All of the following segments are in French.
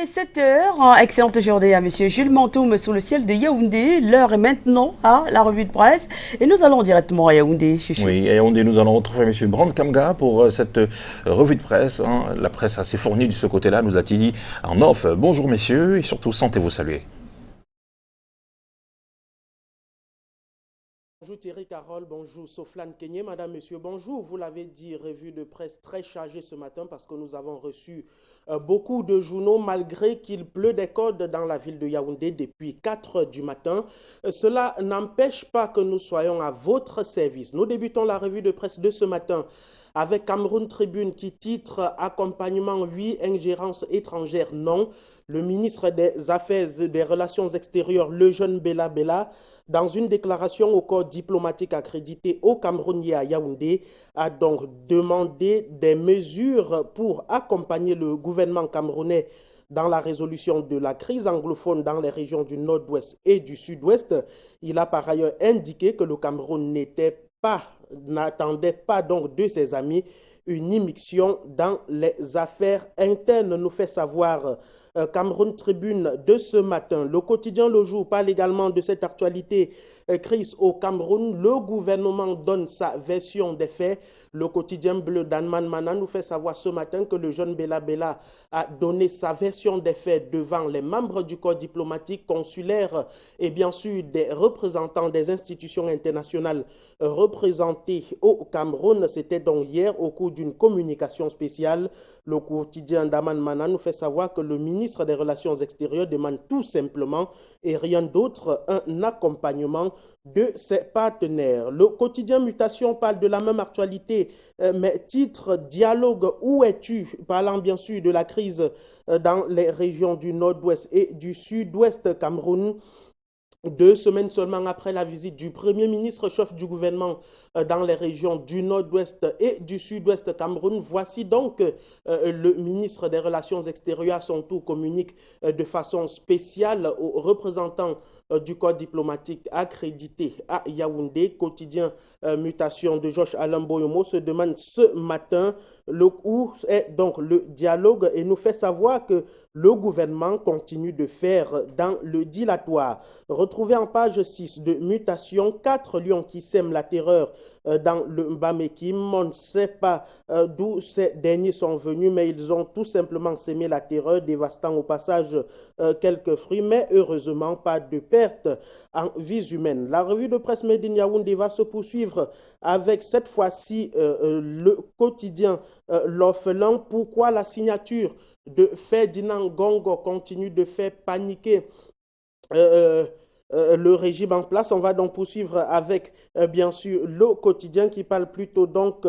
est 7 heures. Excellente journée à Monsieur Jules Mantoum sous le ciel de Yaoundé. L'heure est maintenant à la revue de presse et nous allons directement à Yaoundé. Chouchou. Oui, et nous allons retrouver Monsieur Brand Kamga pour cette revue de presse. La presse assez fournie de ce côté-là, nous a-t-il dit en off. Bonjour messieurs et surtout sentez-vous saluer. Bonjour Thierry Carole, bonjour Soflane Kenyé, madame, monsieur, bonjour. Vous l'avez dit, revue de presse très chargée ce matin parce que nous avons reçu beaucoup de journaux malgré qu'il pleut des codes dans la ville de Yaoundé depuis 4 heures du matin. Cela n'empêche pas que nous soyons à votre service. Nous débutons la revue de presse de ce matin avec Cameroun Tribune qui titre Accompagnement oui, ingérence étrangère non. Le ministre des Affaires et des Relations extérieures, le jeune Bella Bella, dans une déclaration au corps diplomatique accrédité au Cameroun et à Yaoundé, a donc demandé des mesures pour accompagner le gouvernement camerounais dans la résolution de la crise anglophone dans les régions du nord-ouest et du sud-ouest. Il a par ailleurs indiqué que le Cameroun n'attendait pas donc de ses amis une immixtion dans les affaires internes, nous fait savoir Cameroun Tribune de ce matin. Le quotidien Le Jour parle également de cette actualité crise au Cameroun. Le gouvernement donne sa version des faits. Le quotidien bleu d'Anman Mana nous fait savoir ce matin que le jeune Bella Bella a donné sa version des faits devant les membres du corps diplomatique, consulaire et bien sûr des représentants des institutions internationales représentées au Cameroun. C'était donc hier au cours d'une communication spéciale. Le quotidien d'Aman Mana nous fait savoir que le ministre des Relations extérieures demande tout simplement et rien d'autre un accompagnement de ses partenaires. Le quotidien Mutation parle de la même actualité, mais titre Dialogue, où es-tu? Parlant bien sûr de la crise dans les régions du nord-ouest et du sud-ouest Cameroun. 2 semaines seulement après la visite du Premier ministre chef du gouvernement dans les régions du nord-ouest et du sud-ouest Cameroun, voici donc le ministre des Relations extérieures à son tour communique de façon spéciale aux représentants du corps diplomatique accrédité à Yaoundé. Quotidien Mutation de Josh Alain Boyomo se demande ce matin où est donc le dialogue et nous fait savoir que le gouvernement continue de faire dans le dilatoire. Retrouvez en page 6 de Mutation 4 lions qui sèment la terreur dans le Mbamekim. On ne sait pas d'où ces derniers sont venus, mais ils ont tout simplement sémé la terreur, dévastant au passage quelques fruits, mais heureusement pas de perte en vies humaines. La revue de presse Made in Yaoundé va se poursuivre avec cette fois-ci le quotidien L'Orphelin. Pourquoi la signature de Ferdinand Gongo continue de faire paniquer le régime en place. On va donc poursuivre avec, bien sûr, le quotidien qui parle plutôt donc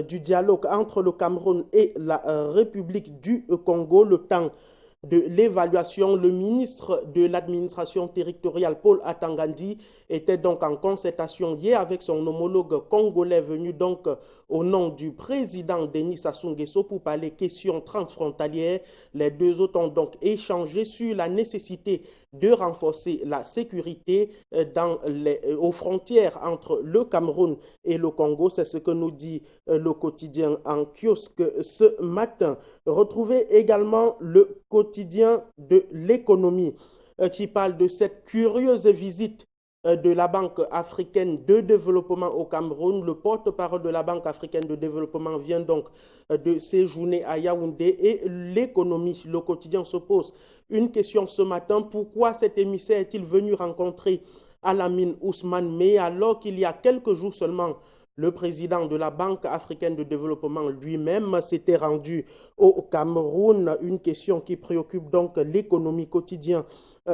du dialogue entre le Cameroun et la République du Congo. Le temps de l'évaluation, le ministre de l'administration territoriale, Paul Atangandi, était donc en concertation hier avec son homologue congolais venu donc au nom du président Denis Sassou Nguesso pour parler questions transfrontalières. Les deux autres ont donc échangé sur la nécessité de renforcer la sécurité aux frontières entre le Cameroun et le Congo. C'est ce que nous dit le quotidien en kiosque ce matin. Retrouvez également le quotidien de l'économie qui parle de cette curieuse visite de la Banque africaine de développement au Cameroun. Le porte-parole de la Banque africaine de développement vient donc de séjourner à Yaoundé et l'économie. Le quotidien se pose une question ce matin. Pourquoi cet émissaire est-il venu rencontrer Alamine Ousmane Meh alors qu'il y a quelques jours seulement, le président de la Banque africaine de développement lui-même s'était rendu au Cameroun? Une question qui préoccupe donc l'économie quotidienne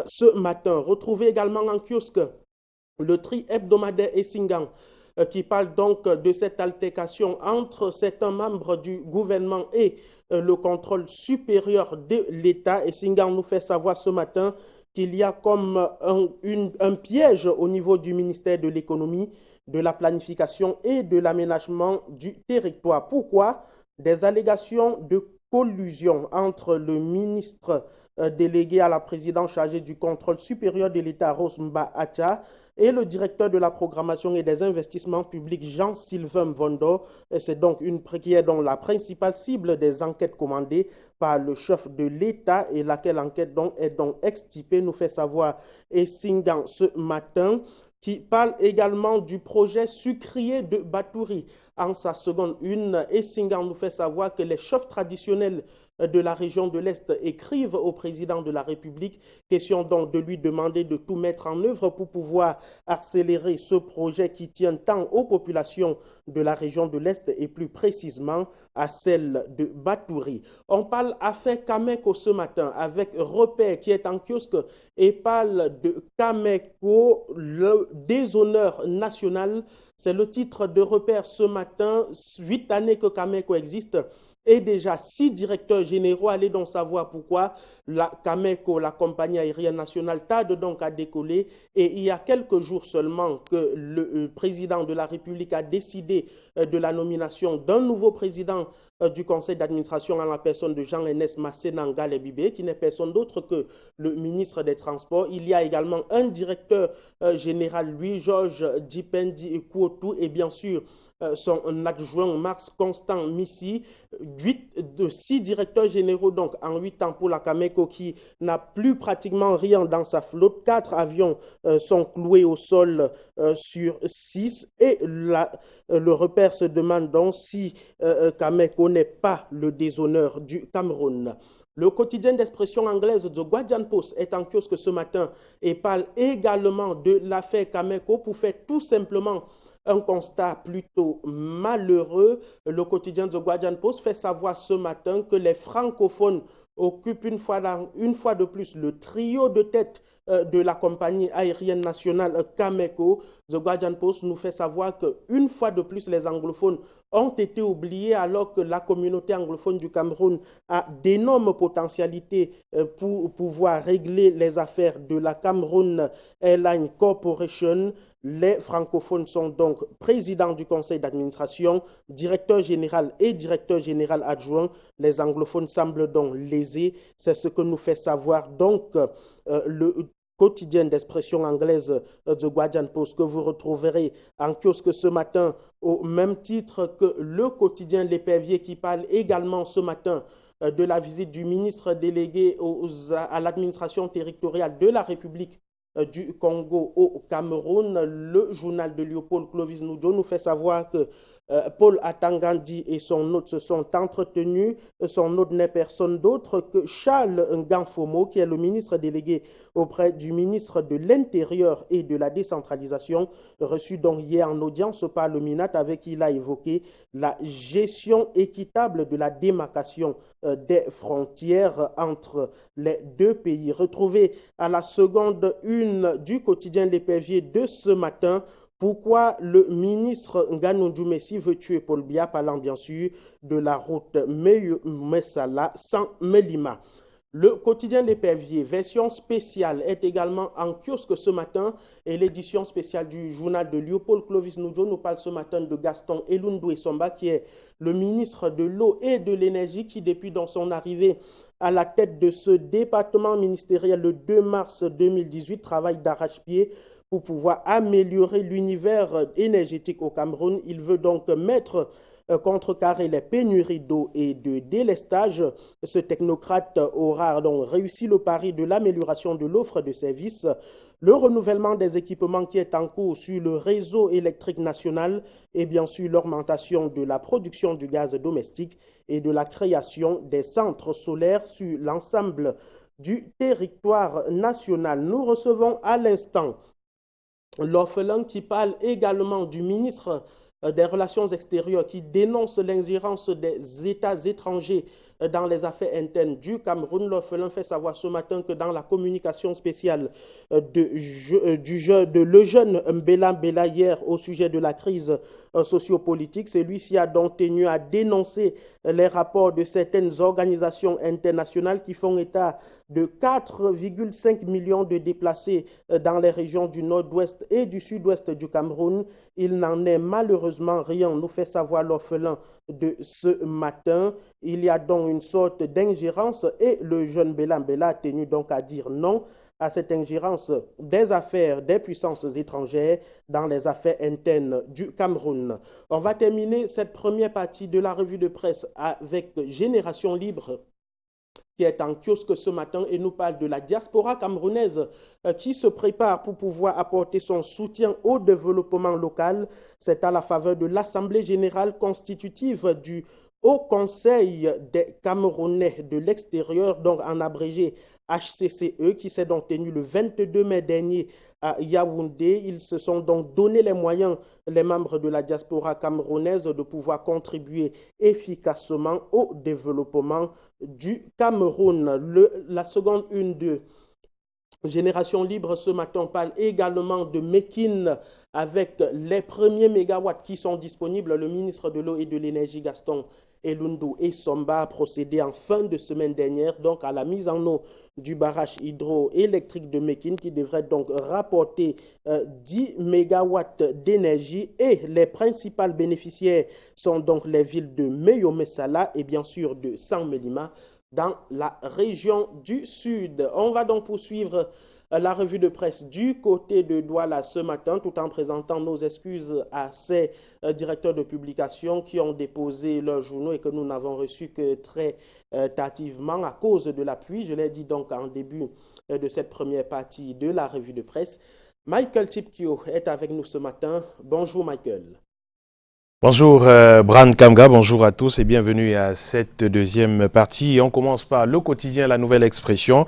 ce matin. Retrouvez également en kiosque le tri hebdomadaire Essingan qui parle donc de cette altercation entre certains membres du gouvernement et le contrôle supérieur de l'État. Essingan nous fait savoir ce matin qu'il y a comme un piège au niveau du ministère de l'économie, de la planification et de l'aménagement du territoire. Pourquoi? Des allégations de collusion entre le ministre délégué à la présidence chargé du contrôle supérieur de l'État, Rosmba Acha, et le directeur de la programmation et des investissements publics, Jean-Sylvain Mvondo. C'est donc qui est donc la principale cible des enquêtes commandées par le chef de l'État et laquelle enquête donc est donc extirpée, nous fait savoir Essingan ce matin, qui parle également du projet sucrier de Batouri. En sa seconde une, Essingan nous fait savoir que les chefs traditionnels de la région de l'Est écrivent au président de la République, question donc de lui demander de tout mettre en œuvre pour pouvoir accélérer ce projet qui tient tant aux populations de la région de l'Est et plus précisément à celle de Batouri. On parle affaire Kameko ce matin avec Repère qui est en kiosque et parle de Kameko, le déshonneur national. C'est le titre de Repère ce matin. 8 années que Kameko existe et déjà 6 directeurs généraux. Allez donc savoir pourquoi la Kameko, la compagnie aérienne nationale, tarde donc à décoller. Et il y a quelques jours seulement que le président de la République a décidé de la nomination d'un nouveau président du conseil d'administration en la personne de Jean-Ernest Masséna Ngalebibé, qui n'est personne d'autre que le ministre des Transports. Il y a également un directeur général, lui, Georges Dipendi Kouotou, et bien sûr, son adjoint Max Constant Missi, 6 directeurs généraux donc en 8 ans pour la Kameko qui n'a plus pratiquement rien dans sa flotte. 4 avions sont cloués au sol sur 6 et le repère se demande donc si Kameko n'est pas le déshonneur du Cameroun. Le quotidien d'expression anglaise The Guardian Post est en kiosque ce matin et parle également de l'affaire Kameko pour faire tout simplement un constat plutôt malheureux. Le quotidien The Guardian Post fait savoir ce matin que les francophones occupent une fois de plus le trio de tête de la compagnie aérienne nationale Kameko. The Guardian Post nous fait savoir qu'une fois de plus, les anglophones ont été oubliés alors que la communauté anglophone du Cameroun a d'énormes potentialités pour pouvoir régler les affaires de la Cameroun Airline Corporation. Les francophones sont donc présidents du conseil d'administration, directeur général et directeur général adjoint. Les anglophones semblent donc lésés. C'est ce que nous fait savoir donc le quotidien d'expression anglaise The Guardian Post que vous retrouverez en kiosque ce matin au même titre que le quotidien L'Épervier qui parle également ce matin de la visite du ministre délégué à l'administration territoriale de la République du Congo au Cameroun. Le journal de Léopold Clovis Noudjo nous fait savoir que Paul Atangandi et son hôte se sont entretenus. Son hôte n'est personne d'autre que Charles Nganfomo, qui est le ministre délégué auprès du ministre de l'Intérieur et de la décentralisation, reçu donc hier en audience par le MINAT, avec qui il a évoqué la gestion équitable de la démarcation des frontières entre les deux pays. Retrouvé à la seconde une du quotidien L'Épervier de ce matin, pourquoi le ministre Nganou Messi veut tuer Paul Biya, parlant bien sûr de la route Messala sans Melima. Le quotidien L'Épervier, version spéciale, est également en kiosque ce matin et l'édition spéciale du journal de Léopold Clovis Noudjo nous parle ce matin de Gaston Elundou Somba, qui est le ministre de l'eau et de l'énergie, qui depuis dans son arrivée à la tête de ce département ministériel le 2 mars 2018 travaille d'arrache-pied pour pouvoir améliorer l'univers énergétique au Cameroun. Il veut donc mettre contrecarrer les pénuries d'eau et de délestage. Ce technocrate aura donc réussi le pari de l'amélioration de l'offre de services, le renouvellement des équipements qui est en cours sur le réseau électrique national et bien sûr l'augmentation de la production du gaz domestique et de la création des centres solaires sur l'ensemble du territoire national. Nous recevons à l'instant l'orphelin qui parle également du ministre des Relations extérieures qui dénonce l'ingérence des États étrangers dans les affaires internes du Cameroun. L'orphelin fait savoir ce matin que dans la communication spéciale de le jeune Mbela Mbela hier au sujet de la crise sociopolitique, celui-ci a donc tenu à dénoncer les rapports de certaines organisations internationales qui font état de 4,5 millions de déplacés dans les régions du nord-ouest et du sud-ouest du Cameroun. Il n'en est malheureusement malheureusement, rien nous fait savoir l'orphelin de ce matin. Il y a donc une sorte d'ingérence et le jeune Bella Mbella a tenu donc à dire non à cette ingérence des affaires des puissances étrangères dans les affaires internes du Cameroun. On va terminer cette première partie de la revue de presse avec Génération Libre qui est en kiosque ce matin et nous parle de la diaspora camerounaise qui se prépare pour pouvoir apporter son soutien au développement local. C'est à la faveur de l'Assemblée générale constitutive du Haut Conseil des Camerounais de l'extérieur, donc en abrégé HCCE, qui s'est donc tenu le 22 mai dernier à Yaoundé. Ils se sont donc donné les moyens, les membres de la diaspora camerounaise, de pouvoir contribuer efficacement au développement du Cameroun. La seconde une de Génération Libre ce matin parle également de Mékin avec les premiers mégawatts qui sont disponibles. Le ministre de l'Eau et de l'Énergie, Gaston Elundu et Somba, a procédé en fin de semaine dernière donc à la mise en eau du barrage hydroélectrique de Mékin qui devrait donc rapporter 10 mégawatts d'énergie et les principales bénéficiaires sont donc les villes de Meyomessala et bien sûr de San-Melima dans la région du Sud. On va donc poursuivre la revue de presse du côté de Douala ce matin, tout en présentant nos excuses à ces directeurs de publication qui ont déposé leurs journaux et que nous n'avons reçu que très tardivement à cause de la pluie. Je l'ai dit donc en début de cette première partie de la revue de presse. Michael Chipkio est avec nous ce matin. Bonjour Michael. Bonjour Bran Kamga, bonjour à tous et bienvenue à cette deuxième partie. Et on commence par le quotidien, la nouvelle expression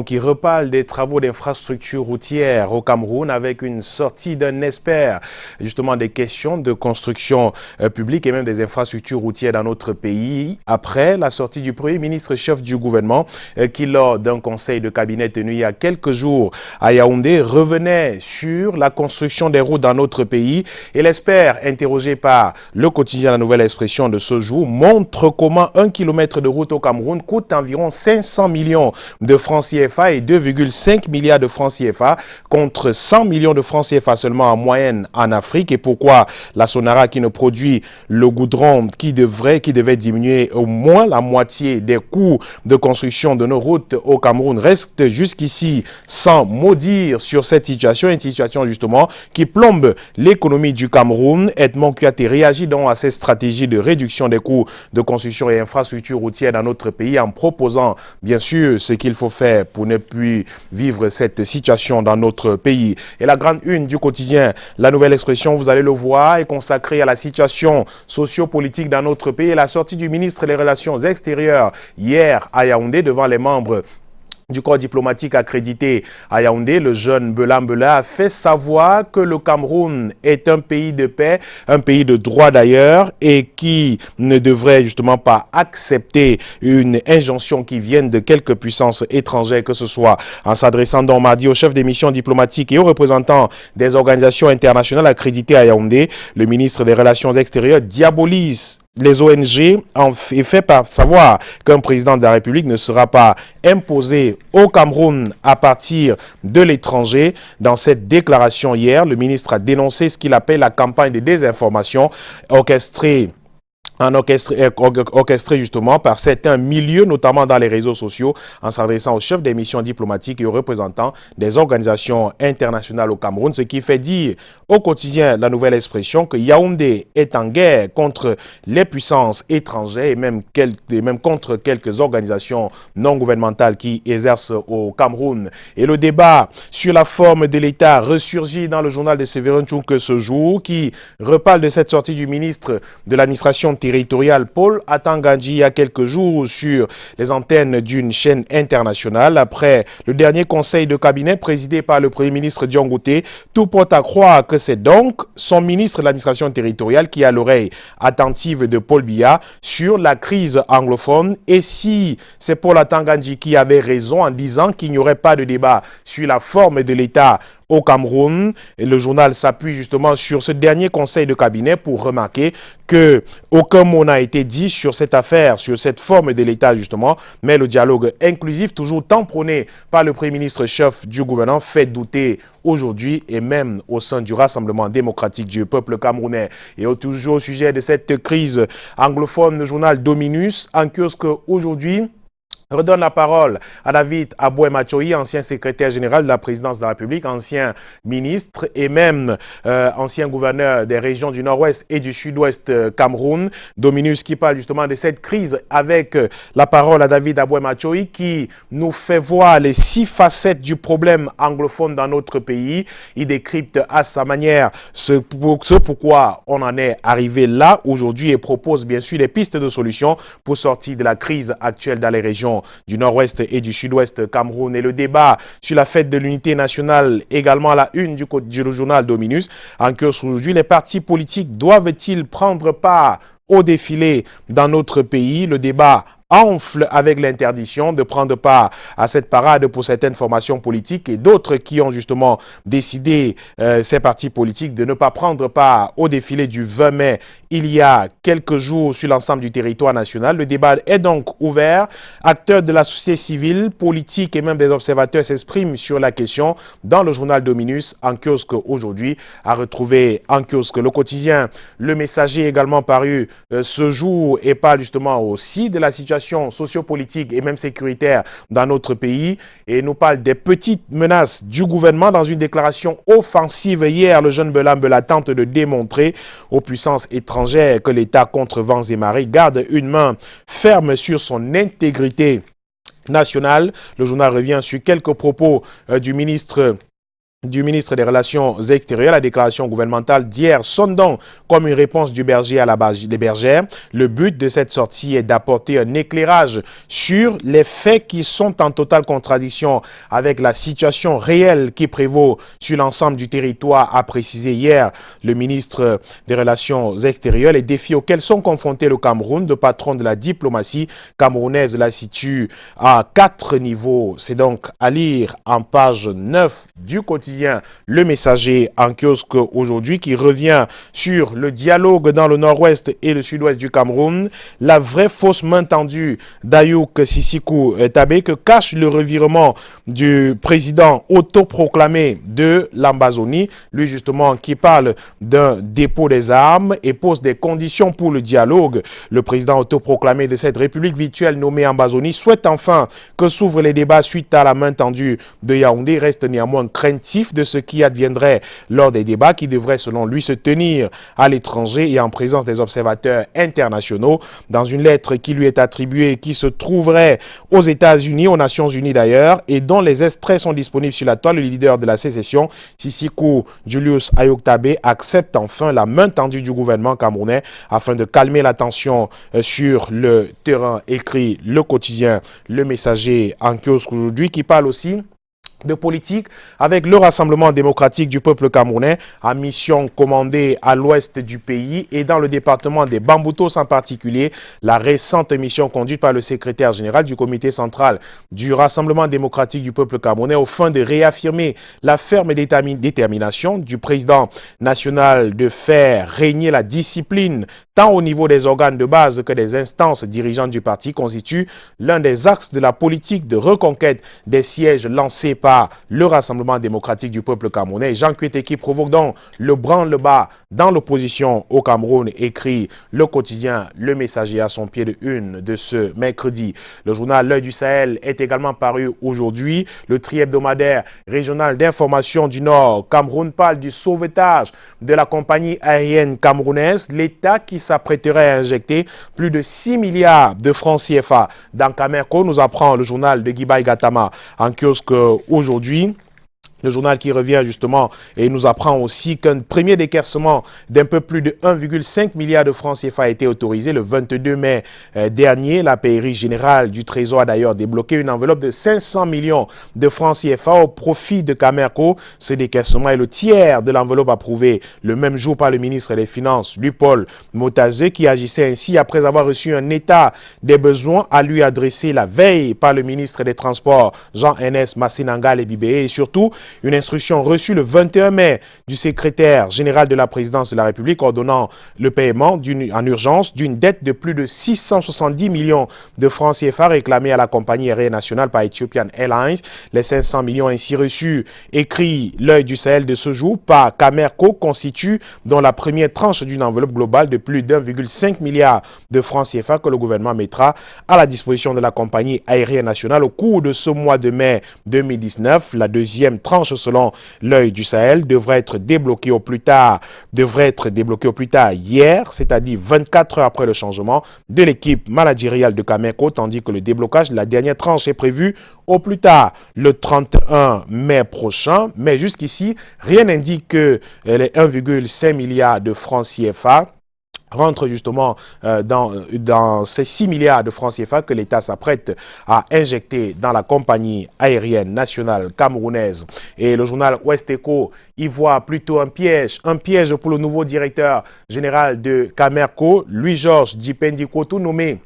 qui reparle des travaux d'infrastructures routières au Cameroun avec une sortie d'un expert, justement des questions de construction publique et même des infrastructures routières dans notre pays. Après la sortie du Premier ministre chef du gouvernement qui, lors d'un conseil de cabinet tenu il y a quelques jours à Yaoundé, revenait sur la construction des routes dans notre pays et l'expert interrogé par le quotidien La Nouvelle Expression de ce jour montre comment 1 kilomètre de route au Cameroun coûte environ 500 millions de francs CFA et 2,5 milliards de francs CFA contre 100 millions de francs CFA seulement en moyenne en Afrique. Et pourquoi la Sonara qui ne produit le goudron qui devait diminuer au moins la moitié des coûts de construction de nos routes au Cameroun reste jusqu'ici sans mot dire sur cette situation, une situation justement qui plombe l'économie du Cameroun. Edmond Kouyaté réagit donc à cette stratégie de réduction des coûts de construction et infrastructures routières dans notre pays en proposant bien sûr ce qu'il faut faire pour ne plus vivre cette situation dans notre pays. Et la grande une du quotidien, La Nouvelle Expression, vous allez le voir, est consacrée à la situation sociopolitique dans notre pays et la sortie du ministre des Relations extérieures hier à Yaoundé devant les membres du corps diplomatique accrédité à Yaoundé. Le jeune Bella Mbella a fait savoir que le Cameroun est un pays de paix, un pays de droit d'ailleurs, et qui ne devrait justement pas accepter une injonction qui vienne de quelques puissances étrangères, que ce soit en s'adressant donc mardi au chef des missions diplomatiques et aux représentants des organisations internationales accréditées à Yaoundé. Le ministre des Relations extérieures diabolise les ONG et fait savoir qu'un président de la République ne sera pas imposé au Cameroun à partir de l'étranger. Dans cette déclaration hier, le ministre a dénoncé ce qu'il appelle la campagne de désinformation orchestrée justement par certains milieux, notamment dans les réseaux sociaux, en s'adressant aux chefs des missions diplomatiques et aux représentants des organisations internationales au Cameroun, ce qui fait dire au quotidien La Nouvelle Expression que Yaoundé est en guerre contre les puissances étrangères et même contre quelques organisations non gouvernementales qui exercent au Cameroun. Et le débat sur la forme de l'État ressurgit dans le journal de Séverin Tchouk ce jour, qui reparle de cette sortie du ministre de l'administration territorial Paul Atangandji il y a quelques jours sur les antennes d'une chaîne internationale. Après le dernier conseil de cabinet présidé par le Premier ministre Diangote, tout porte à croire que c'est donc son ministre de l'administration territoriale qui a l'oreille attentive de Paul Biya sur la crise anglophone. Et si c'est Paul Atangandji qui avait raison en disant qu'il n'y aurait pas de débat sur la forme de l'État au Cameroun. Et le journal s'appuie justement sur ce dernier conseil de cabinet pour remarquer que aucun mot n'a été dit sur cette affaire, sur cette forme de l'État justement, mais le dialogue inclusif, toujours tant prôné par le Premier ministre chef du gouvernement, fait douter aujourd'hui et même au sein du Rassemblement démocratique du peuple camerounais. Et toujours au sujet de cette crise anglophone, le journal Dominus, en kiosque aujourd'hui, redonne la parole à David Aboué Machoyi, ancien secrétaire général de la présidence de la République, ancien ministre et même ancien gouverneur des régions du nord-ouest et du sud-ouest Cameroun. Dominus qui parle justement de cette crise avec la parole à David Aboué Machoyi qui nous fait voir les 6 facettes du problème anglophone dans notre pays. Il décrypte à sa manière ce pourquoi on en est arrivé là aujourd'hui et propose bien sûr des pistes de solutions pour sortir de la crise actuelle dans les régions du nord-ouest et du sud-ouest Cameroun. Et le débat sur la fête de l'unité nationale, également à la une du journal Dominus. En que aujourd'hui, les partis politiques doivent-ils prendre part au défilé dans notre pays? Le débat enfle avec l'interdiction de prendre part à cette parade pour certaines formations politiques et d'autres qui ont justement décidé, ces partis politiques, de ne pas prendre part au défilé du 20 mai il y a quelques jours sur l'ensemble du territoire national. Le débat est donc ouvert. Acteurs de la société civile, politiques et même des observateurs s'expriment sur la question dans le journal Dominus en kiosque aujourd'hui, à retrouver en kiosque. Le quotidien Le Messager également paru ce jour et parle justement aussi de la situation sociopolitique et même sécuritaire dans notre pays et nous parle des petites menaces du gouvernement dans une déclaration offensive hier. Le jeune Belam tente de démontrer aux puissances étrangères que l'État contre vents et marées garde une main ferme sur son intégrité nationale. Le journal revient sur quelques propos du ministre des Relations extérieures. La déclaration gouvernementale d'hier sonne donc comme une réponse du berger à les bergères. Le but de cette sortie est d'apporter un éclairage sur les faits qui sont en totale contradiction avec la situation réelle qui prévaut sur l'ensemble du territoire, a précisé hier le ministre des Relations extérieures. Les défis auxquels sont confrontés le Cameroun, le patron de la diplomatie camerounaise, la situe à 4 niveaux. C'est donc à lire en page 9 du quotidien Le Messager en kiosque aujourd'hui, qui revient sur le dialogue dans le nord-ouest et le sud-ouest du Cameroun, la vraie fausse main tendue d'Ayouk Sissikou Tabé que cache le revirement du président autoproclamé de l'Ambazonie, lui justement qui parle d'un dépôt des armes et pose des conditions pour le dialogue. Le président autoproclamé de cette république virtuelle nommée Ambazonie souhaite enfin que s'ouvrent les débats suite à la main tendue de Yaoundé, reste néanmoins craintif de ce qui adviendrait lors des débats qui devraient selon lui se tenir à l'étranger et en présence des observateurs internationaux. Dans une lettre qui lui est attribuée, qui se trouverait aux États-Unis, aux Nations Unies d'ailleurs, et dont les extraits sont disponibles sur la toile, le leader de la sécession, Sissikou Julius Ayouk Tabé, accepte enfin la main tendue du gouvernement camerounais afin de calmer la tension sur le terrain, écrit le quotidien Le Messager en kiosque aujourd'hui, qui parle aussi de politique avec le Rassemblement démocratique du peuple camerounais à mission commandée à l'ouest du pays et dans le département des Bamboutos en particulier. La récente mission conduite par le secrétaire général du comité central du Rassemblement démocratique du peuple camerounais aux fins de réaffirmer la ferme détermination du président national de faire régner la discipline tant au niveau des organes de base que des instances dirigeantes du parti constitue l'un des axes de la politique de reconquête des sièges lancés par le Rassemblement démocratique du peuple camerounais. Jean Kuete qui provoque donc le branle-bas dans l'opposition au Cameroun, écrit le quotidien Le Messager à son pied de une de ce mercredi. Le journal L'Œil du Sahel est également paru aujourd'hui. Le tri-hebdomadaire régional d'information du Nord Cameroun parle du sauvetage de la compagnie aérienne camerounaise, l'État qui s'apprêterait à injecter plus de 6 milliards de francs CFA dans Camerco, nous apprend le journal de Guibaï Gatama en kiosque aujourd'hui. Le journal qui revient justement et nous apprend aussi qu'un premier décaissement d'un peu plus de 1,5 milliard de francs CFA a été autorisé le 22 mai dernier. La pairie générale du Trésor a d'ailleurs débloqué une enveloppe de 500 millions de francs CFA au profit de Camerco. Ce décaissement est le tiers de l'enveloppe approuvée le même jour par le ministre des Finances, Paul Motazé, qui agissait ainsi après avoir reçu un état des besoins à lui adresser la veille par le ministre des Transports, Jean-Ernest Massinangal et Bibé, et surtout Une instruction reçue le 21 mai du secrétaire général de la présidence de la République ordonnant le paiement en urgence d'une dette de plus de 670 millions de francs CFA réclamée à la compagnie aérienne nationale par Ethiopian Airlines. Les 500 millions ainsi reçus, écrit L'Œil du Sahel de ce jour, par Camerco, constituent dans la première tranche d'une enveloppe globale de plus d'1,5 milliard de francs CFA que le gouvernement mettra à la disposition de la compagnie aérienne nationale au cours de ce mois de mai 2019. La deuxième tranche, selon L'Œil du Sahel, devrait être débloquée au plus tard hier, c'est-à-dire 24 heures après le changement de l'équipe managériale de Camerco, tandis que le déblocage de la dernière tranche est prévu au plus tard le 31 mai prochain. Mais jusqu'ici, rien n'indique que les 1,5 milliard de francs CFA rentre justement dans ces 6 milliards de francs CFA que l'État s'apprête à injecter dans la compagnie aérienne nationale camerounaise. Et le journal Ouest Echo y voit plutôt un piège pour le nouveau directeur général de Camerco, Louis-Georges Dipendikotou, nommé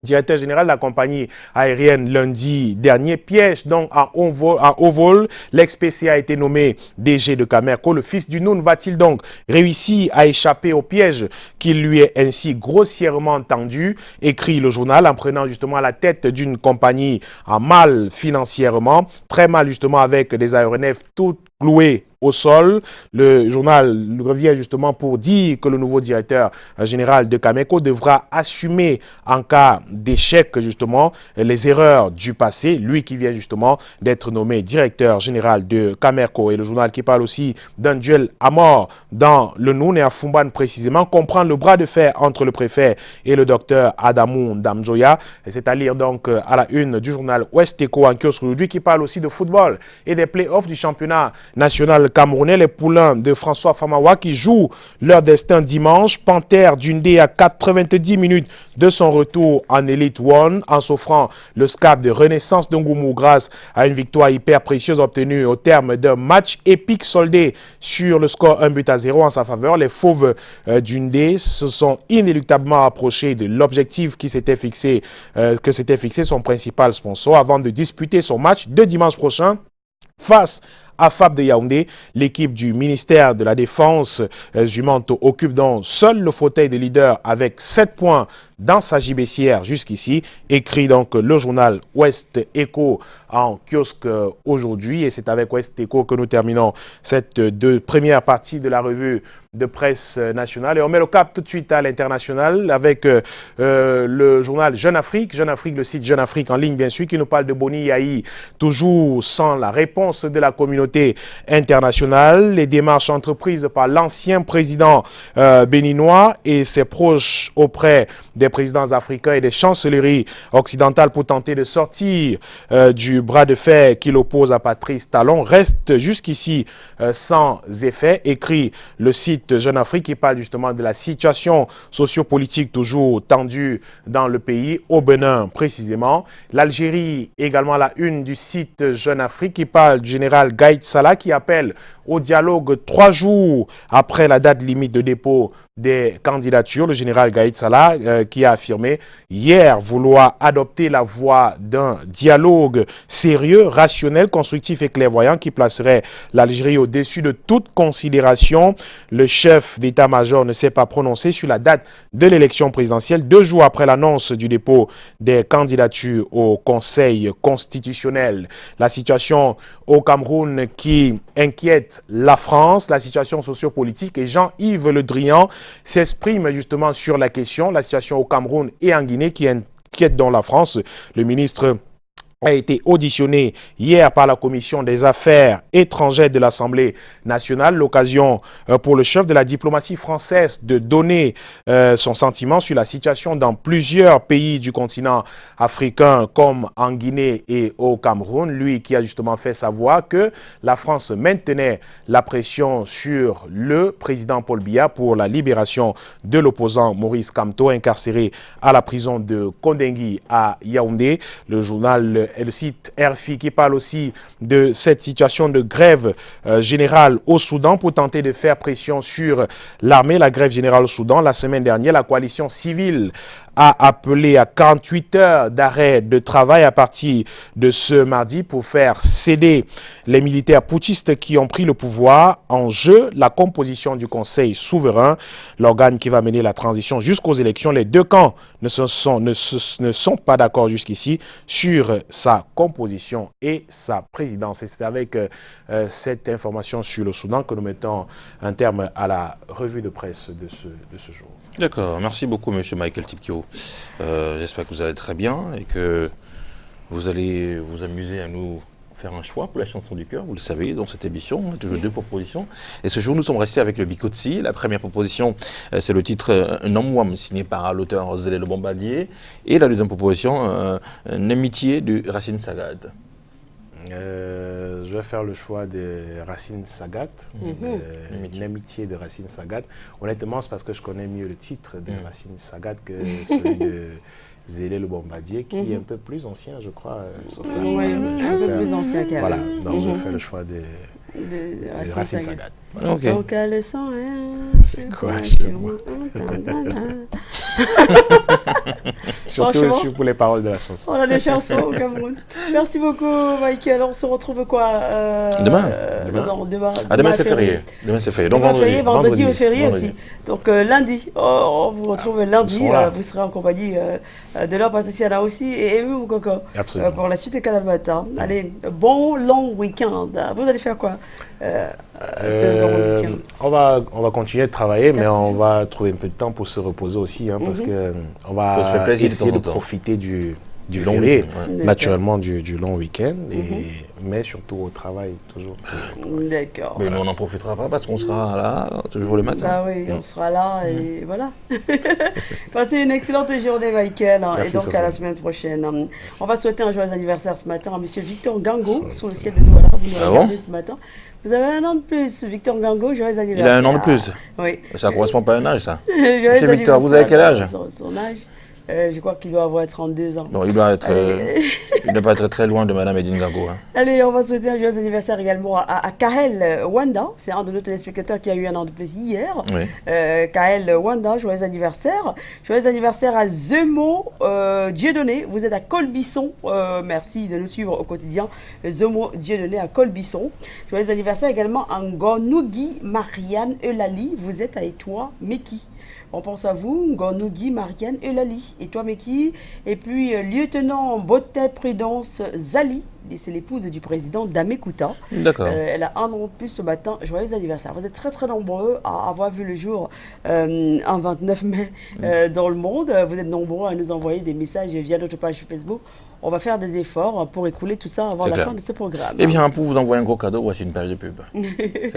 directeur général de la compagnie aérienne lundi dernier. Piège donc en haut vol. L'ex-PC a été nommé DG de Camerco. Le fils du Noun va-t-il donc réussir à échapper au piège qui lui est ainsi grossièrement tendu, écrit le journal, en prenant justement la tête d'une compagnie en mal financièrement, très mal justement, avec des aéronefs tout cloués au sol. Le journal revient justement pour dire que le nouveau directeur général de Camerco devra assumer en cas d'échec justement les erreurs du passé, lui qui vient justement d'être nommé directeur général de Camerco. Et le journal qui parle aussi d'un duel à mort dans le Noun et à Fumban précisément, comprend le bras de fer entre le préfet et le docteur Adamou Damjoya. C'est à lire donc à la une du journal Ouest Echo en kiosque aujourd'hui, qui parle aussi de football et des play-offs du championnat national camerounais. Les poulains de François Famawa qui jouent leur destin dimanche. Panthère Dundee à 90 minutes de son retour en Elite One, en s'offrant le scap de renaissance de Ngoumou grâce à une victoire hyper précieuse obtenue au terme d'un match épique soldé sur le score 1-0 en sa faveur. Les fauves Dundee se sont inéluctablement approchés de l'objectif que s'était fixé son principal sponsor avant de disputer son match de dimanche prochain face à FAB de Yaoundé. L'équipe du ministère de la Défense Jumanto occupe donc seul le fauteuil de leader avec 7 points dans sa gibecière jusqu'ici, écrit donc le journal Ouest Echo en kiosque aujourd'hui. Et c'est avec Ouest Echo que nous terminons cette première partie de la revue de presse nationale. Et on met le cap tout de suite à l'international avec le journal Jeune Afrique, le site Jeune Afrique en ligne bien sûr, qui nous parle de Boni Yahi, toujours sans la réponse de la communauté internationale. Les démarches entreprises par l'ancien président béninois et ses proches auprès des présidents africains et des chancelleries occidentales pour tenter de sortir du bras de fer qui l'oppose à Patrice Talon restent jusqu'ici sans effet, écrit le site Jeune Afrique, qui parle justement de la situation sociopolitique toujours tendue dans le pays, au Bénin précisément. L'Algérie, également la une du site Jeune Afrique, qui parle du général Gaïd Salah, qui appelle au dialogue 3 jours après la date limite de dépôt des candidatures. Le général Gaïd Salah qui a affirmé hier vouloir adopter la voie d'un dialogue sérieux, rationnel, constructif et clairvoyant qui placerait l'Algérie au-dessus de toute considération. Le chef d'état-major ne s'est pas prononcé sur la date de l'élection présidentielle 2 jours après l'annonce du dépôt des candidatures au Conseil constitutionnel. La situation au Cameroun qui inquiète la France, la situation sociopolitique, et Jean-Yves Le Drian s'exprime justement sur la question, la situation au Cameroun et en Guinée qui inquiète dans la France. Le ministre a été auditionné hier par la Commission des Affaires étrangères de l'Assemblée nationale. L'occasion pour le chef de la diplomatie française de donner son sentiment sur la situation dans plusieurs pays du continent africain comme en Guinée et au Cameroun. Lui qui a justement fait savoir que la France maintenait la pression sur le président Paul Biya pour la libération de l'opposant Maurice Kamto, incarcéré à la prison de Kondengui à Yaoundé. Le journal et le site RFI qui parle aussi de cette situation de grève générale au Soudan pour tenter de faire pression sur l'armée. La grève générale au Soudan, la semaine dernière, la coalition civile a appelé à 48 heures d'arrêt de travail à partir de ce mardi pour faire céder les militaires putschistes qui ont pris le pouvoir. En jeu, la composition du Conseil souverain, l'organe qui va mener la transition jusqu'aux élections. Les deux camps ne sont pas d'accord jusqu'ici sur sa composition et sa présidence. Et c'est avec cette information sur le Soudan que nous mettons un terme à la revue de presse de ce jour. D'accord, merci beaucoup M. Michael Tipkio. J'espère que vous allez très bien et que vous allez vous amuser à nous faire un choix pour la chanson du cœur. Vous le savez, dans cette émission, on a toujours deux propositions. Et ce jour, nous sommes restés avec le Bikotsi. La première proposition, c'est le titre Un homme signé par l'auteur Zélé Le Bombardier. Et la deuxième proposition, Une amitié de Racine Sagad. Je vais faire le choix de Racine Sagat, une amitié de Racine Sagat. Honnêtement, c'est parce que je connais mieux le titre de Racine Sagat que celui de Zélé Le Bombardier, qui est un peu plus ancien, je crois. Oui, un peu plus ancien qu'elle. Voilà, donc je fais le choix de Racine Sagat. Voilà. Ok. Donc, le sang, Courage de moi. Surtout pour les paroles de la chanson. On a des chansons au Cameroun. Merci beaucoup, Michael. On se retrouve quoi Demain. Non, demain. Demain c'est férié. Demain c'est férié. Donc vendredi est férié aussi. Donc lundi, on vous retrouve lundi. Vous serez en compagnie de Laure Patriciana aussi et Emu Moukoko pour la suite de Canal Matin. Allez, bon long week-end. Vous allez faire quoi on va continuer de travailler, mais on va trouver un peu de temps pour se reposer aussi, parce que on va essayer de profiter du long week-end, naturellement du long week-end, mais surtout au travail toujours. D'accord. Mais on n'en profitera pas parce qu'on sera là toujours le matin. Ah oui, on sera là et voilà. Passez une excellente journée, Michael, Merci, et donc Sophie. à la semaine prochaine. Merci. On va souhaiter un joyeux anniversaire ce matin à M. Victor Gango, sous le ciel de Douala. Vous nous regardez ce matin. Vous avez un an de plus, Victor Gango, joyeux anniversaire. Il a un an de plus. Oui. Ça ne correspond pas à un âge, ça. Monsieur Victor, vous avez quel âge? Son âge, je crois qu'il doit avoir 32 ans. Non, il doit être, il ne doit pas être très loin de Mme Edine Gango. Hein. Allez, on va souhaiter un joyeux anniversaire également à Kahel Wanda. C'est un de nos téléspectateurs qui a eu un an de plus hier. Oui. Kahel Wanda, joyeux anniversaire. Joyeux anniversaire à Zemo Dieudonné. Vous êtes à Colbisson. Merci de nous suivre au quotidien. Zemo Dieudonné à Colbisson. Joyeux anniversaire également à Ngonougi Marianne Eulali. Vous êtes à Étoile Meki. On pense à vous, Ngonougi Marianne Eulali. Et toi, Meki. Et puis, lieutenant Botet Prudence Zali. C'est l'épouse du président Damekouta. D'accord. Elle a un an de plus ce matin. Joyeux anniversaire. Vous êtes très très nombreux à avoir vu le jour un 29 mai dans le monde. Vous êtes nombreux à nous envoyer des messages via notre page Facebook. On va faire des efforts pour écouler tout ça avant la fin de ce programme. Eh bien, pour vous envoyer un gros cadeau, voici une page de pub.